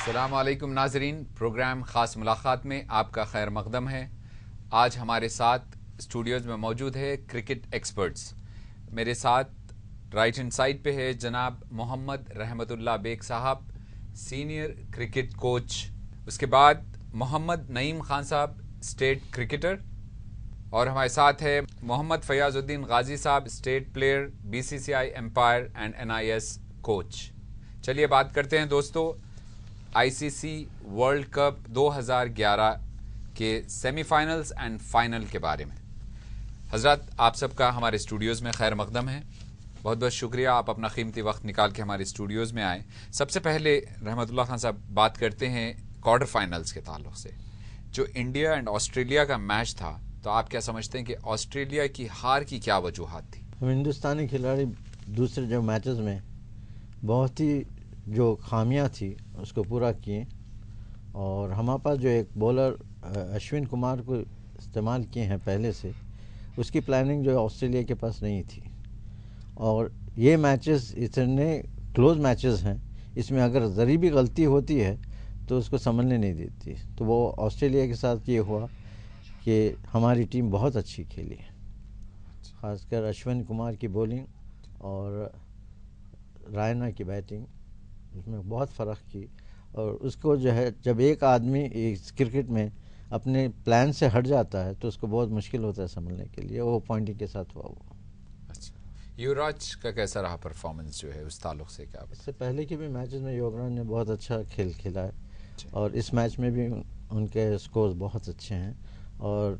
अस्सलामुअलैकुम नाजरीन, प्रोग्राम ख़ास मुलाकात में आपका खैर मकदम है। आज हमारे साथ स्टूडियोज़ में मौजूद है क्रिकेट एक्सपर्ट्स। मेरे साथ राइट हैंड साइड पे है जनाब मोहम्मद रहमतुल्लाह बेग साहब, सीनियर क्रिकेट कोच। उसके बाद मोहम्मद नईम खान साहब, स्टेट क्रिकेटर। और हमारे साथ है Mohammad Fayazuddin Ghazi Sahab, state player, BCCI umpire and NIS coach. चलिए बात करते हैं दोस्तों आईसीसी वर्ल्ड कप 2011 के सेमीफाइनल्स एंड फाइनल के बारे में। हजरत, आप सबका हमारे स्टूडियोज़ में खैर मकदम है। बहुत बहुत शुक्रिया, आप अपना कीमती वक्त निकाल के हमारे स्टूडियोज़ में आए। सबसे पहले रहमतुल्लाह खान साहब, बात करते हैं क्वार्टर फाइनल्स के ताल्लुक से। जो इंडिया एंड ऑस्ट्रेलिया का मैच था, तो आप क्या समझते हैं कि ऑस्ट्रेलिया की हार की क्या वजूहात थी? हिंदुस्तानी खिलाड़ी दूसरे जो मैचेस में बहुत ही जो खामियां थी उसको पूरा किए, और हमारे पास जो एक बॉलर अश्विन कुमार को इस्तेमाल किए हैं पहले से, उसकी प्लानिंग जो ऑस्ट्रेलिया के पास नहीं थी। और ये मैचेस इतने क्लोज मैचेस हैं, इसमें अगर ज़री भी गलती होती है तो उसको समझने नहीं देती। तो वो ऑस्ट्रेलिया के साथ ये हुआ कि हमारी टीम बहुत अच्छी खेली, ख़ासकर अश्विन कुमार की बॉलिंग और रायना की बैटिंग, उसमें बहुत फ़र्क की। और उसको जो है, जब एक आदमी इस क्रिकेट में अपने प्लान से हट जाता है तो उसको बहुत मुश्किल होता है समझने के लिए। वो पॉइंटिंग के साथ हुआ वो। अच्छा, युवराज का कैसा रहा परफॉर्मेंस जो है, उस ताल्लुक से क्या? इससे पहले के भी मैचेस में युवराज ने बहुत अच्छा खेल खेला है, और इस मैच में भी उनके स्कोर बहुत अच्छे हैं। और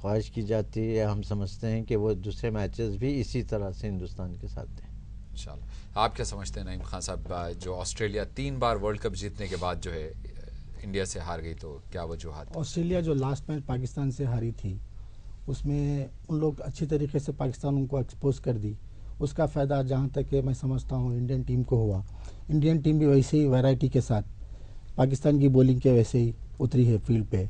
ख्वाहिश की जाती है, हम समझते हैं कि वो दूसरे मैचेस भी इसी तरह से हिंदुस्तान के साथ दें इंशाल्लाह। आप क्या समझते हैं नईम खान साहब, जो ऑस्ट्रेलिया 3 बार वर्ल्ड कप जीतने के बाद जो है इंडिया से हार गई, तो क्या वजूहात? ऑस्ट्रेलिया जो लास्ट मैच पाकिस्तान से हारी थी, उसमें उन लोग अच्छी तरीके से पाकिस्तान उनको एक्सपोज कर दी। उसका फ़ायदा जहाँ तक कि मैं समझता हूँ इंडियन टीम को हुआ। इंडियन टीम भी वैसे ही वैरायटी के साथ पाकिस्तान की बॉलिंग के वैसे ही उतरी है फील्ड पे,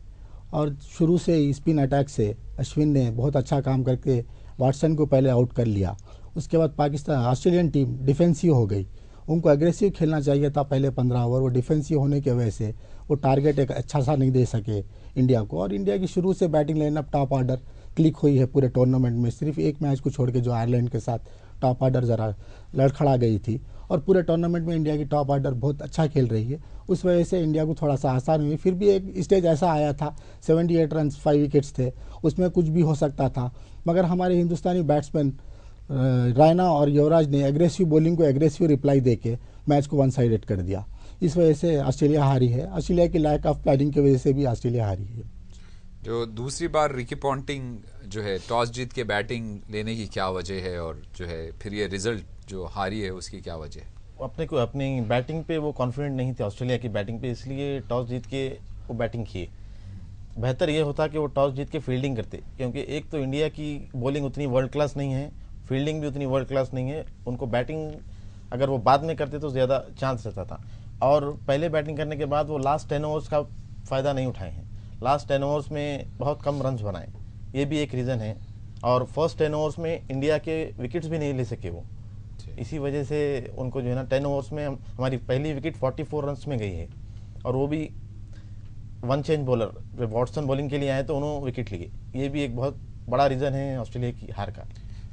और शुरू से ही स्पिन अटैक से अश्विन ने बहुत अच्छा काम करके वाटसन को पहले आउट कर लिया। उसके बाद पाकिस्तान ऑस्ट्रेलियन टीम डिफेंसिव हो गई। उनको एग्रेसिव खेलना चाहिए था पहले 15 ओवर, वो डिफेंसिव होने की वजह से वो टारगेट एक अच्छा सा नहीं दे सके इंडिया को। और इंडिया की शुरू से batting lineup top order click हुई है पूरे टूर्नामेंट में, सिर्फ एक मैच को छोड़ के जो आयरलैंड के साथ टॉप ऑर्डर ज़रा लड़खड़ा गई थी। और पूरे टूर्नामेंट में इंडिया की टॉप ऑर्डर बहुत अच्छा खेल रही है। उस वजह से इंडिया को थोड़ा सा आसान हुई। फिर भी एक स्टेज ऐसा आया था, 78 रन 5 विकेट्स थे, उसमें कुछ भी हो सकता था। मगर हमारे हिंदुस्तानी बैट्समैन रायना और युवराज ने एग्रेसिव बॉलिंग को एग्रेसिव रिप्लाई देके मैच को वन साइडेड कर दिया। इस वजह से ऑस्ट्रेलिया हारी है। ऑस्ट्रेलिया की लैक ऑफ प्लानिंग की वजह से भी ऑस्ट्रेलिया हारी है। जो दूसरी बार रिकी पॉन्टिंग जो है टॉस जीत के बैटिंग लेने की क्या वजह है, और जो है फिर ये रिजल्ट जो हारी है उसकी क्या वजह है? अपने को अपनी बैटिंग पे वो कॉन्फिडेंट नहीं थे ऑस्ट्रेलिया की बैटिंग पे, इसलिए टॉस जीत के वो बैटिंग किए। बेहतर ये होता कि वो टॉस जीत के फील्डिंग करते, क्योंकि एक तो इंडिया की बॉलिंग उतनी वर्ल्ड क्लास नहीं है, फील्डिंग भी उतनी वर्ल्ड क्लास नहीं है। उनको बैटिंग अगर वो बाद में करते तो ज़्यादा चांस रहता था। और पहले बैटिंग करने के बाद वो लास्ट 10 ओवर्स का फ़ायदा नहीं उठाए हैं। लास्ट 10 ओवर्स में बहुत कम रन्स बनाए, ये भी एक रीज़न है। और फर्स्ट 10 ओवर्स में इंडिया के विकेट्स भी नहीं ले सके वो, इसी वजह से उनको जो है ना 10 ओवर्स में हमारी पहली विकेट 44 रन्स में गई है। और वो भी वन चेंज बॉलर, जब वाटसन बॉलिंग के लिए आए तो उन्होंने विकेट लिए। ये भी एक बहुत बड़ा रीज़न है ऑस्ट्रेलिया की हार का।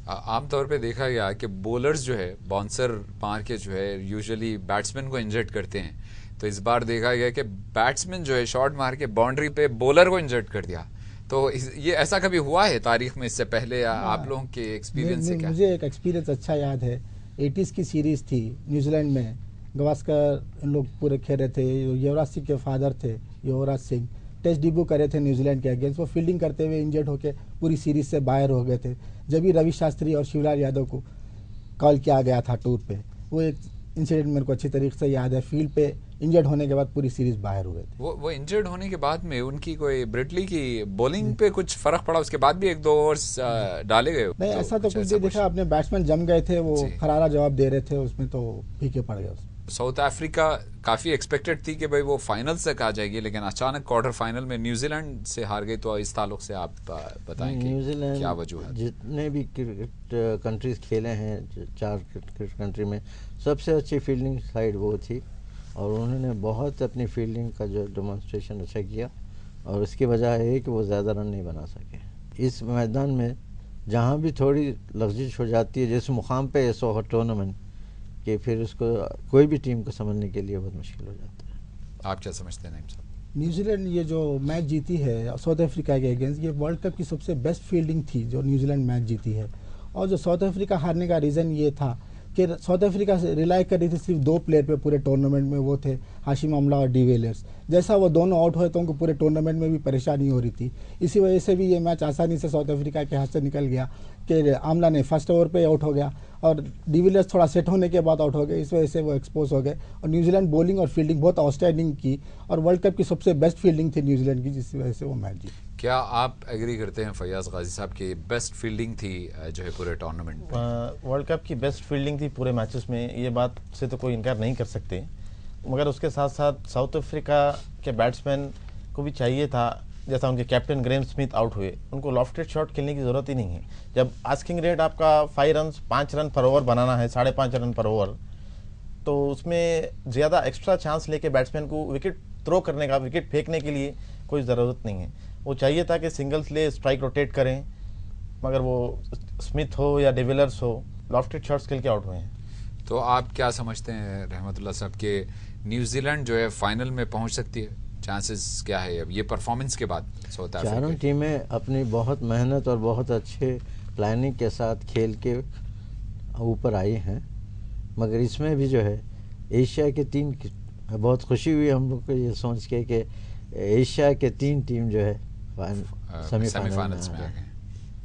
आमतौर पे देखा गया कि बॉलर्स जो है बाउंसर मार के जो है यूजुअली बैट्समैन को इंजर्ड करते हैं। तो इस बार देखा गया कि बैट्समैन जो है शॉट मार के बाउंड्री पे बॉलर को इंजर्ड कर दिया। तो ये ऐसा कभी हुआ है तारीख में इससे पहले, या आप लोगों के एक्सपीरियंस से क्या? मुझे एक एक्सपीरियंस अच्छा याद है। 80s की सीरीज़ थी न्यूजीलैंड में, गवास्कर इन लोग पूरे खेल रहे थे। युवराज सिंह के फादर थे युवराज सिंह, टेस्ट डेब्यू करे थे न्यूजीलैंड के अगेंस्ट। वो फील्डिंग करते हुए इंजर्ड होकर पूरी सीरीज से बाहर हो गए थे। जब भी रवि शास्त्री और शिवराज यादव को कॉल किया गया था टूर पे, वो एक इंसिडेंट मेरे को अच्छी तरीके से याद है। फील्ड पे इंजर्ड होने के बाद पूरी सीरीज बाहर हुए थे। वो इंजर्ड होने के बाद में उनकी कोई ब्रिटली की बॉलिंग पे कुछ फर्क पड़ा? उसके बाद भी 1-2 ओवर्स डाले गए? नहीं, ऐसा तो कुछ नहीं देखा। अपने बैट्समैन जम गए थे, वो करारा जवाब दे रहे थे, उसमें तो फीके पड़ गए। साउथ अफ्रीका काफ़ी एक्सपेक्टेड थी कि भाई वो फाइनल्स तक आ जाएगी, लेकिन अचानक क्वार्टर फाइनल में न्यूजीलैंड से हार गई। तो इस ताल्लुक से आप बताएं कि क्या वजूहत? जितने भी क्रिकेट कंट्रीज खेले हैं, 4 क्रिकेट कंट्री में सबसे अच्छी फील्डिंग साइड वो थी। और उन्होंने बहुत अपनी फील्डिंग का जो डेमोन्स्ट्रेशन अच्छा किया, और उसकी वजह है कि वो ज़्यादा रन नहीं बना सके। इस मैदान में जहाँ भी थोड़ी लफ्जिश हो जाती है, जिस मुकाम पे ऐसा हो टूर्नामेंट कि फिर उसको कोई भी टीम को समझने के लिए बहुत मुश्किल हो जाता है। आप क्या समझते हैं नईम साहब? न्यूजीलैंड ये जो मैच जीती है साउथ अफ्रीका के अगेंस्ट, ये वर्ल्ड कप की सबसे बेस्ट फील्डिंग थी जो न्यूजीलैंड मैच जीती है। और जो साउथ अफ्रीका हारने का रीज़न ये था कि साउथ अफ्रीका से रिलाई कर रही थी सिर्फ 2 प्लेयर पे पूरे टूर्नामेंट में, वो थे हाशिम अमला और डिविलियर्स। जैसा वो दोनों आउट हुए तो उनको पूरे टूर्नामेंट में भी परेशानी हो रही थी। इसी वजह से भी ये मैच आसानी से साउथ अफ्रीका के हाथ से निकल गया कि आमला ने फर्स्ट ओवर पे आउट हो गया और डिविलियर्स थोड़ा सेट होने के बाद आउट हो गए। इस वजह से वो एक्सपोज हो गए। और न्यूजीलैंड बॉलिंग और फील्डिंग बहुत आउटस्टैंडिंग की और वर्ल्ड कप की सबसे बेस्ट फील्डिंग थी न्यूजीलैंड की, जिस वजह से वो मैच जीती। क्या आप एग्री करते हैं फैयाज गाजी साहब की बेस्ट फील्डिंग थी जो है पूरे टूर्नामेंट में? वर्ल्ड कप की बेस्ट फील्डिंग थी पूरे मैचेस में, ये बात से तो कोई इनकार नहीं कर सकते। मगर उसके साथ साथ साउथ अफ्रीका के बैट्समैन को भी चाहिए था, जैसा उनके कैप्टन ग्रेम स्मिथ आउट हुए, उनको लॉफ्टेड शॉट खेलने की ज़रूरत ही नहीं है। जब आस्किंग रेट आपका 5 रन पर ओवर बनाना है, 5.5 रन पर ओवर, तो उसमें ज़्यादा एक्स्ट्रा चांस लेके बैट्समैन को विकेट थ्रो करने का, विकेट फेंकने के लिए कोई ज़रूरत नहीं है। वो चाहिए था कि सिंगल्स ले, स्ट्राइक रोटेट करें, मगर वो स्मिथ हो या डिविलियर्स हो, लॉफ्टेड शॉट्स खेल के आउट हुए हैं। तो आप क्या समझते हैं रहमतुल्लाह साहब के न्यूजीलैंड जो है फाइनल में पहुंच सकती है? चांसेस क्या है अब ये परफॉर्मेंस के बाद? साउथ अफ्रीका चारों टीमें अपनी बहुत मेहनत और बहुत अच्छे प्लानिंग के साथ खेल के ऊपर आई हैं, मगर इसमें भी जो है एशिया के 3, बहुत खुशी हुई हम लोग को ये सोच के कि एशिया के 3 टीम जो है सेमीफाइनल्स में आ गए।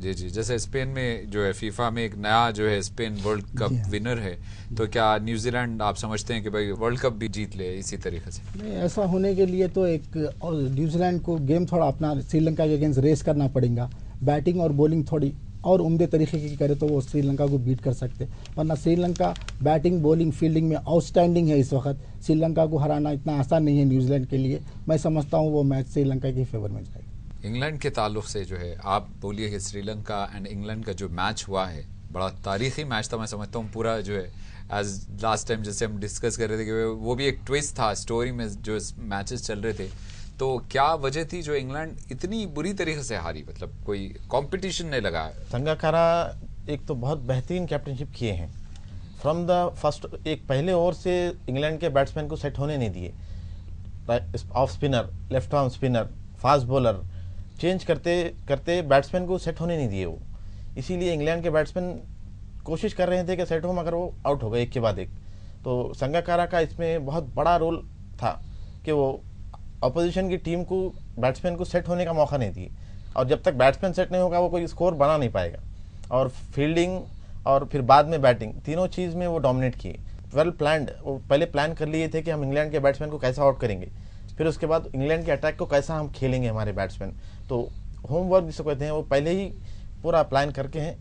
जी जी, जैसे स्पेन में जो है फीफा में एक नया जो है स्पेन वर्ल्ड कप विनर है, तो क्या न्यूजीलैंड आप समझते हैं कि भाई वर्ल्ड कप भी जीत ले इसी तरीके से? नहीं, ऐसा होने के लिए तो एक और न्यूजीलैंड को गेम थोड़ा अपना श्रीलंका के अगेंस्ट रेस करना पड़ेगा। बैटिंग और बॉलिंग थोड़ी और उम्दे तरीके की करे तो वो श्रीलंका को बीट कर सकते, वरना श्रीलंका बैटिंग बॉलिंग फील्डिंग में आउटस्टैंडिंग है इस वक्त। श्रीलंका को हराना इतना आसान नहीं है न्यूजीलैंड के लिए। मैं समझता हूँ वो मैच श्रीलंका के फेवर में जाएगा। इंग्लैंड के ताल्लुक से जो है आप बोलिए कि श्रीलंका एंड इंग्लैंड का जो मैच हुआ है बड़ा तारीखी मैच था, मैं समझता हूँ पूरा जो है एज लास्ट टाइम जैसे हम डिस्कस कर रहे थे कि वो भी एक ट्विस्ट था स्टोरी में जो मैचेस चल रहे थे। तो क्या वजह थी जो इंग्लैंड इतनी बुरी तरीके से हारी? मतलब कोई कंपटीशन नहीं लगा? संगाकारा एक तो बहुत बेहतरीन कैप्टनशिप किए हैं फ्रॉम द फर्स्ट। एक पहले ओवर से इंग्लैंड के बैट्समैन को सेट होने नहीं दिए। Off spinner, left arm spinner, fast bowler change करते करते बैट्समैन को सेट होने नहीं दिए वो। इसीलिए इंग्लैंड के बैट्समैन कोशिश कर रहे थे कि सेट हो, मगर वो आउट हो गए एक के बाद एक। तो संगाकारा का इसमें बहुत बड़ा रोल था कि वो अपोजिशन की टीम को, बैट्समैन को सेट होने का मौका नहीं दिए, और जब तक बैट्समैन सेट नहीं होगा वो कोई स्कोर बना नहीं पाएगा। और फील्डिंग और फिर बाद में बैटिंग, तीनों चीज़ में वो डोमिनेट किए। वेल प्लान्ड, वो पहले प्लान कर लिए थे कि हम इंग्लैंड के बैट्समैन को कैसा आउट करेंगे, फिर उसके बाद इंग्लैंड के अटैक को कैसा हम खेलेंगे हमारे बैट्समैन। तो होमवर्क जिसको कहते हैं वो पहले ही पूरा प्लान करके हैं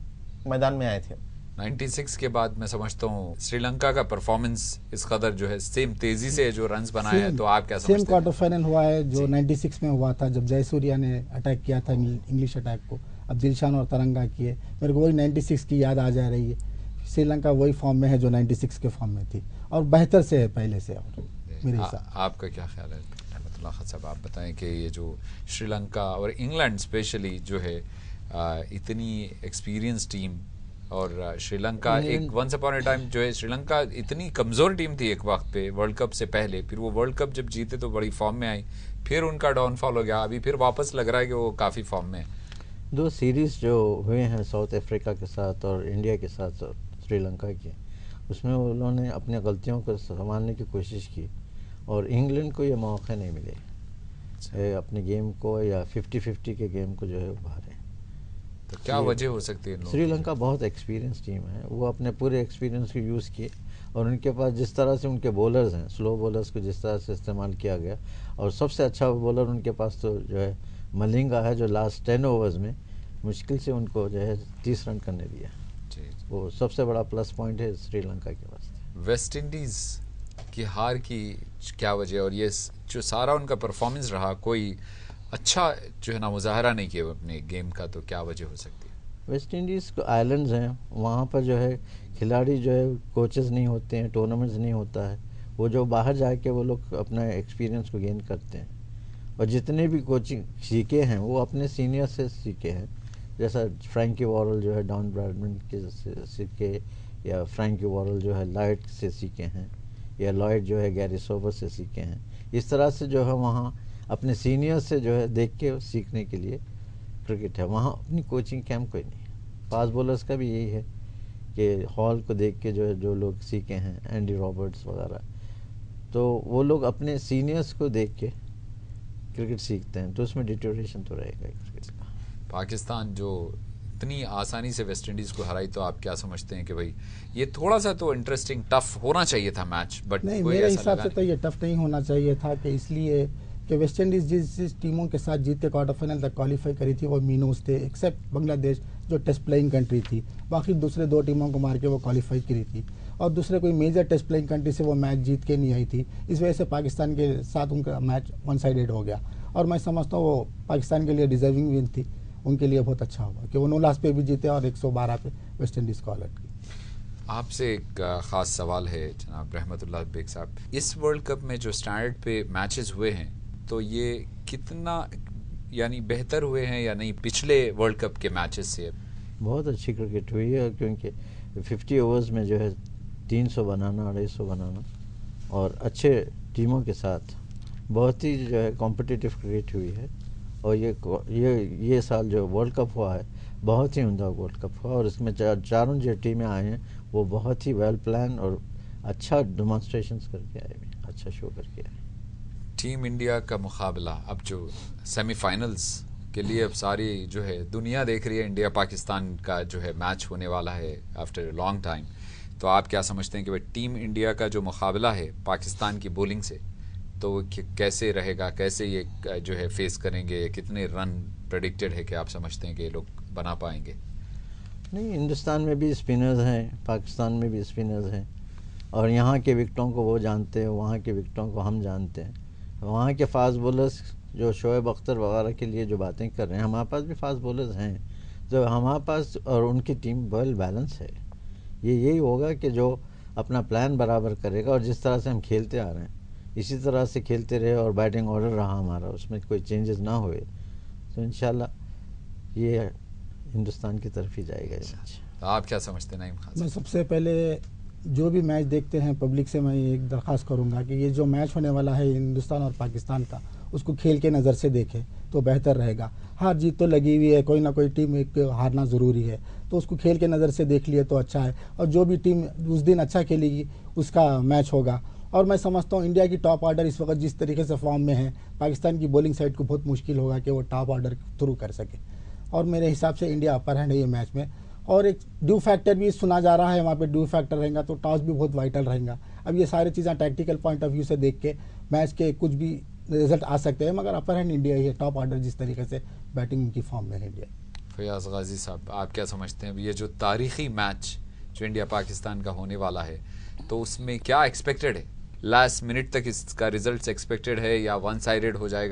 मैदान में आए थे। 96 के बाद मैं समझता हूँ श्रीलंका का परफॉर्मेंस इस कदर जो है सेम तेजी से जो रन्स बनाए हैं, तो आप क्या समझते हैं? सेम क्वार्टर फाइनल हुआ है जो 96 में हुआ था जब जयसूर्या ने अटैक किया था इंग्लिश अटैक को, अब दिलशान और तरंगा किए। मेरे को वही 96 की याद आ जा रही है। श्रीलंका वही फॉर्म में है जो 96 के फॉर्म में थी और बेहतर से है पहले से। और मेरे हिसाब आपका क्या ख्याल है रहमतुल्लाह खान साहब? आप बताएं कि ये जो श्रीलंका और इंग्लैंड स्पेशली जो है इतनी एक्सपीरियंस टीम, और श्रीलंका एक वंस अपॉन ए टाइम जो है श्रीलंका इतनी कमज़ोर टीम थी एक वक्त पे वर्ल्ड कप से पहले, फिर वो वर्ल्ड कप जब जीते तो बड़ी फॉर्म में आई, फिर उनका डाउनफॉल हो गया, अभी फिर वापस लग रहा है कि वो काफ़ी फॉर्म में है। 2 सीरीज़ जो हुए हैं साउथ अफ्रीका के साथ और इंडिया के साथ श्रीलंका के, उसमें उन्होंने अपनी गलतियों को संभालने की कोशिश की और इंग्लैंड को ये मौका नहीं मिले अपने गेम को या 50-50 के गेम को जो है उभारे। तो क्या वजह हो सकती है? श्रीलंका बहुत एक्सपीरियंस टीम है, वो अपने पूरे एक्सपीरियंस को यूज़ किए और उनके पास जिस तरह से उनके बॉलर्स हैं, स्लो बॉलर्स को जिस तरह से इस्तेमाल किया गया, और सबसे अच्छा बॉलर उनके पास तो जो है मलिंगा है जो लास्ट 10 ओवर्स में मुश्किल से उनको जो है 30 रन करने दिया। वो सबसे बड़ा प्लस पॉइंट है श्रीलंका के वास्ते। वेस्ट इंडीज़ की हार की क्या वजह, और ये जो सारा उनका परफॉर्मेंस रहा, कोई अच्छा जो है ना मुजाहरा नहीं किया अपने गेम का, तो क्या वजह हो सकती है? वेस्ट इंडीज़ को आइलैंड्स हैं, वहाँ पर जो है खिलाड़ी जो है कोचेस नहीं होते हैं, टूर्नामेंट्स नहीं होता है, वो जो बाहर जाके वो लोग अपना एक्सपीरियंस को गेन करते हैं, और जितने भी कोचिंग सीखे हैं वो अपने सीनियर से सीखे हैं। जैसा फ्रैंकी वॉरेल जो है डॉन ब्रैडमैन के से सीखे, या फ्रैंकी वॉरेल जो है लॉयड से सीखे हैं, या लॉयड जो है गैरी सोबर से सीखे हैं। इस तरह से जो है वहाँ अपने सीनियर से जो है देख के सीखने के लिए क्रिकेट है। वहाँ अपनी कोचिंग कैंप कोई नहीं है। फास्ट बॉलर्स का भी यही है कि हॉल को देख के जो है जो लोग सीखे हैं, एंडी रॉबर्ट्स वगैरह, तो वो लोग अपने सीनियर्स को देख के क्रिकेट सीखते हैं, तो उसमें डिटोरेशन तो रहेगा क्रिकेट का। पाकिस्तान जो इतनी आसानी से वेस्ट इंडीज़ को हराई, तो आप क्या समझते हैं कि भाई ये थोड़ा सा तो इंटरेस्टिंग टफ होना चाहिए था मैच, बट नहीं, मेरे हिसाब से तो ये टफ नहीं होना चाहिए था, कि इसलिए कि वेस्ट इंडीज़ जिस टीमों के साथ जीत के क्वार्टर फाइनल तक क्वालिफाई करी थी वो मीनोज थे, एक्सेप्ट बांग्लादेश जो टेस्ट प्लेइंग कंट्री थी। बाकी दूसरे 2 टीमों को मार के वो क्वालिफाई करी थी, और दूसरे कोई मेजर टेस्ट प्लेइंग कंट्री से वो मैच जीत के नहीं आई थी। इस वजह से पाकिस्तान के साथ उनका मैच वन साइडेड हो गया, और मैं समझता हूँ वो पाकिस्तान के लिए डिजर्विंग विन थी, उनके लिए बहुत अच्छा हुआ कि वो 9 लाख पे भी जीते और 112 पे वेस्ट इंडीज़ को अलर्ट की। आपसे एक ख़ास सवाल है जनाब रहमतुल्लाह बेग साहब, इस वर्ल्ड कप में जो स्टैंडर्ड पे मैचेस हुए हैं, तो ये कितना यानी बेहतर हुए हैं या नहीं पिछले वर्ल्ड कप के मैचेस से? बहुत अच्छी क्रिकेट हुई है, क्योंकि 50 ओवर्स में जो है 300 बनाना, 250 बनाना, और अच्छे टीमों के साथ बहुत ही जो है कॉम्पिटिटिव क्रिकेट हुई है। और ये साल जो वर्ल्ड कप हुआ है बहुत ही उम्दा वर्ल्ड कप हुआ, और इसमें चारों जो टीमें आई हैं वो बहुत ही वेल प्लान और अच्छा डेमोन्स्ट्रेशंस करके आए हैं, अच्छा शो करके आए। टीम इंडिया का मुकाबला अब जो सेमीफाइनल्स के लिए अब सारी जो है दुनिया देख रही है, इंडिया पाकिस्तान का जो है मैच होने वाला है आफ्टर अ लॉन्ग टाइम, तो आप क्या समझते हैं कि भाई टीम इंडिया का जो मुकाबला है पाकिस्तान की बॉलिंग से, तो कैसे रहेगा, कैसे ये जो है फेस करेंगे, कितने रन प्रेडिक्टेड है कि आप समझते हैं कि ये लोग बना पाएंगे? नहीं, हिंदुस्तान में भी स्पिनर्स हैं, पाकिस्तान में भी स्पिनर्स हैं, और यहाँ के विकेटों को वो जानते हैं, वहाँ के विकेटों को हम जानते हैं। वहाँ के फास्ट बॉलर्स जो शोएब अख्तर वगैरह के लिए जो बातें कर रहे हैं, हमारे पास भी फास्ट बॉलर्स हैं, तो हमारे पास और उनकी टीम वेल बैलेंस है। यही होगा कि जो अपना प्लान बराबर करेगा, और जिस तरह से हम खेलते आ रहे हैं इसी तरह से खेलते रहे, और बैटिंग ऑर्डर रहा हमारा, उसमें कोई चेंजेस ना हुए, तो इंशाल्लाह ये हिंदुस्तान की तरफ ही जाएगा ये मैच। तो आप क्या समझते हैं नईम खान? मैं सबसे पहले जो भी मैच देखते हैं पब्लिक से मैं एक दरख्वास्त करूंगा कि ये जो मैच होने वाला है हिंदुस्तान और पाकिस्तान का, उसको खेल के नज़र से देखें तो बेहतर रहेगा। हार जीत तो लगी हुई है, कोई ना कोई टीम एक हारना ज़रूरी है, तो उसको खेल के नज़र से देख लिए तो अच्छा है, और जो भी टीम उस दिन अच्छा खेलेगी उसका मैच होगा। और मैं समझता हूँ इंडिया की टॉप ऑर्डर इस वक्त जिस तरीके से फॉर्म में है, पाकिस्तान की बॉलिंग साइड को बहुत मुश्किल होगा कि वो टॉप ऑर्डर थ्रू कर सके, और मेरे हिसाब से इंडिया अपर हैंड है ये मैच में। और एक ड्यू फैक्टर भी सुना जा रहा है, वहाँ पे ड्यू फैक्टर रहेगा तो टॉस भी बहुत वाइटल रहेगा। अब ये सारी चीज़ें टैक्टिकल पॉइंट ऑफ व्यू से देख के मैच के कुछ भी रिजल्ट आ सकते हैं, मगर अपर हैंड इंडिया ही है, टॉप ऑर्डर जिस तरीके से बैटिंग की फॉर्म में है इंडिया। फयाज गाजी साहब, आप क्या समझते हैं ये जो तारीखी मैच जो इंडिया पाकिस्तान का होने वाला है, तो उसमें क्या एक्सपेक्टेड है? लास्ट मिनट तक इसका रिजल्ट एक्सपेक्टेड है या वन साइडेड हो जाएगा?